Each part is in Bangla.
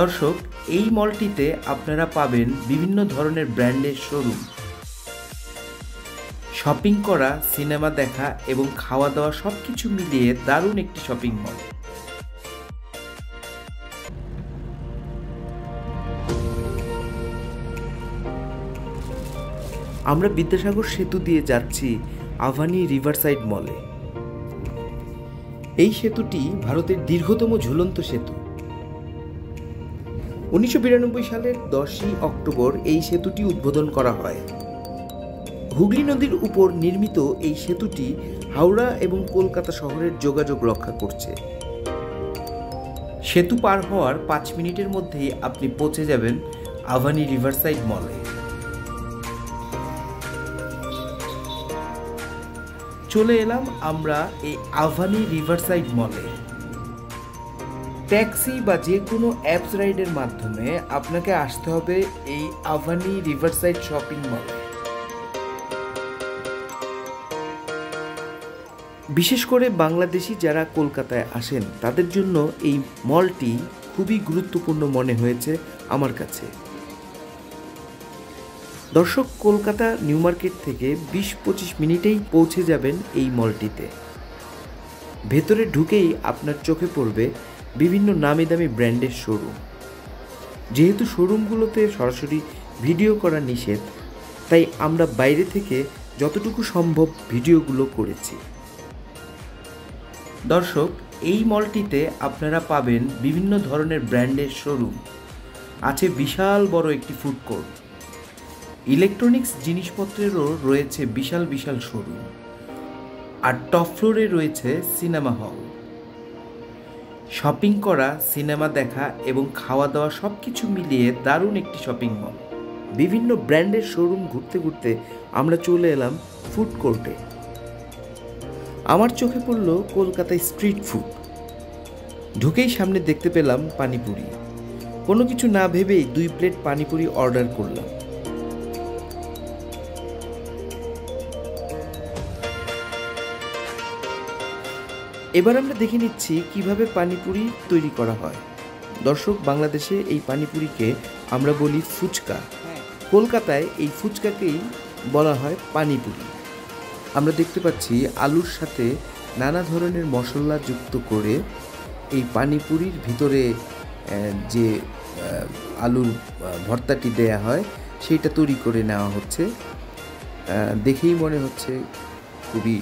দর্শক, এই মলটিতে আপনারা পাবেন বিভিন্ন ধরনের ব্র্যান্ডের শোরুম, শপিং করা, সিনেমা দেখা এবং খাওয়া দাওয়া সবকিছু মিলিয়ে দারুণ একটি শপিং মল। আমরা বিদ্যাসাগর সেতু দিয়ে যাচ্ছি আভানি রিভারসাইড মলে। এই সেতুটি ভারতের দীর্ঘতম ঝুলন্ত সেতু। 1992 সালের 10ই অক্টোবর এই সেতুটি উদ্বোধন করা হয়। হুগলি নদীর উপর নির্মিত এই সেতুটি হাওড়া এবং কলকাতা শহরের যোগাযোগ রক্ষা করছে। সেতু পার হওয়ার 5 মিনিটের মধ্যেই আপনি পৌঁছে যাবেন আভানি রিভারসাইড মলে। চলে এলাম আমরা এই আভানি রিভারসাইড মলে। ট্যাক্সি বা যে কোনো অ্যাপস রাইডের মাধ্যমে আপনাকে আসতে হবে এই আভানি রিভারসাইড শপিং মলে। বিশেষ করে বাংলাদেশি যারা কলকাতায় আসেন তাদের জন্য এই মলটি খুবই গুরুত্বপূর্ণ মনে হয়েছে আমার কাছে। দর্শক, কলকাতা নিউ মার্কেট থেকে 20-25 মিনিটেই পৌঁছে যাবেন এই মলটিতে। ভেতরে ঢুকেই আপনার চোখে পড়বে বিভিন্ন নামি দামি ব্র্যান্ডের শোরুম। যেহেতু শোরুমগুলোতে সরাসরি ভিডিও করা নিষেধ, তাই আমরা বাইরে থেকে যতটুকু সম্ভব ভিডিওগুলো করেছি। দর্শক, এই মলটিতে আপনারা পাবেন বিভিন্ন ধরনের ব্র্যান্ডের শোরুম, আছে বিশাল বড় একটি ফুড কোর্ট, ইলেকট্রনিক্স জিনিসপত্রেরও রয়েছে বিশাল বিশাল শোরুম, আর টপ ফ্লোরে রয়েছে সিনেমা হল। শপিং করা, সিনেমা দেখা এবং খাওয়া দাওয়া সবকিছু মিলিয়ে দারুণ একটি শপিং মল। বিভিন্ন ব্র্যান্ডের শোরুম ঘুরতে ঘুরতে আমরা চলে এলাম ফুড কোর্টে। আমার চোখে পড়ল কলকাতায় স্ট্রিট ফুড। ঢুকেই সামনে দেখতে পেলাম পানিপুরি। কোনো কিছু না ভেবেই 2 প্লেট পানিপুরি অর্ডার করলাম। এবার আমরা দেখে নিচ্ছি কিভাবে পানিপুরি তৈরি করা হয়। দর্শক, বাংলাদেশে এই পানিপুরিকে আমরা বলি ফুচকা। কলকাতায় এই ফুচকাকেই বলা হয় পানিপুরি। আমরা দেখতে পাচ্ছি আলুর সাথে নানা ধরনের মশলা যুক্ত করে এই পানিপুরির ভিতরে যে আলুর ভর্তাটি দেয়া হয় সেইটা তৈরি করে নেওয়া হচ্ছে। দেখেই মনে হচ্ছে খুবই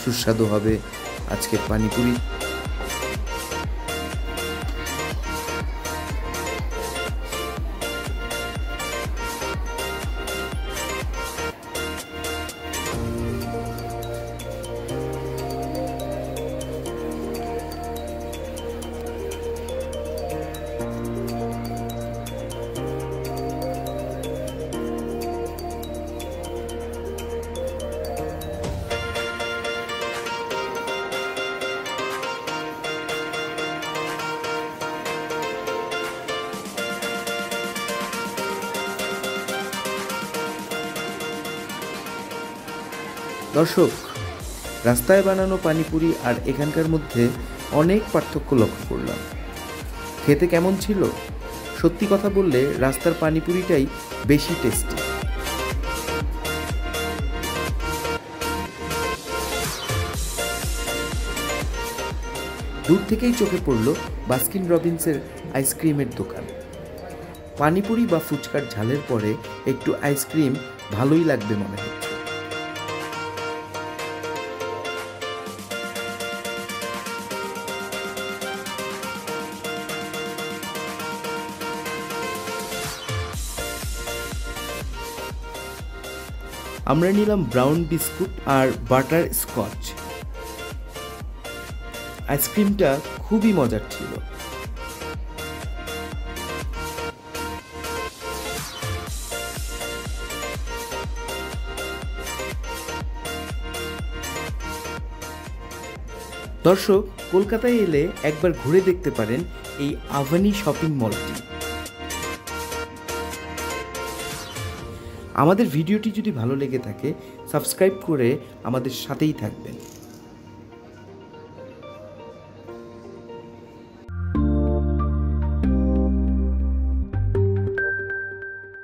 সুস্বাদু হবে আজকের পানিপুরি। দর্শক, রাস্তায় বানানো পানিপুরি আর এখানকার মধ্যে অনেক পার্থক্য লক্ষ্য করলাম। খেতে কেমন ছিল? সত্যি কথা বললে রাস্তার পানিপুরিটাই বেশি টেস্টি। দূর থেকেই চোখে পড়ল বাস্কিন রবিন্সের আইসক্রিমের দোকান। পানিপুরি বা ফুচকার ঝালের পরে একটু আইসক্রিম ভালোই লাগবে মনে হচ্ছে। আমরা নিলাম ব্রাউন বিস্কুট আর বাটার স্কচ। আইসক্রিমটা খুবই মজার ছিল। দর্শক, কলকাতায় এলে একবার ঘুরে দেখতে পারেন এই আভানি শপিং মলটি। আমাদের ভিডিওটি যদি ভালো লেগে থাকে সাবস্ক্রাইব করে আমাদের সাথেই থাকবেন।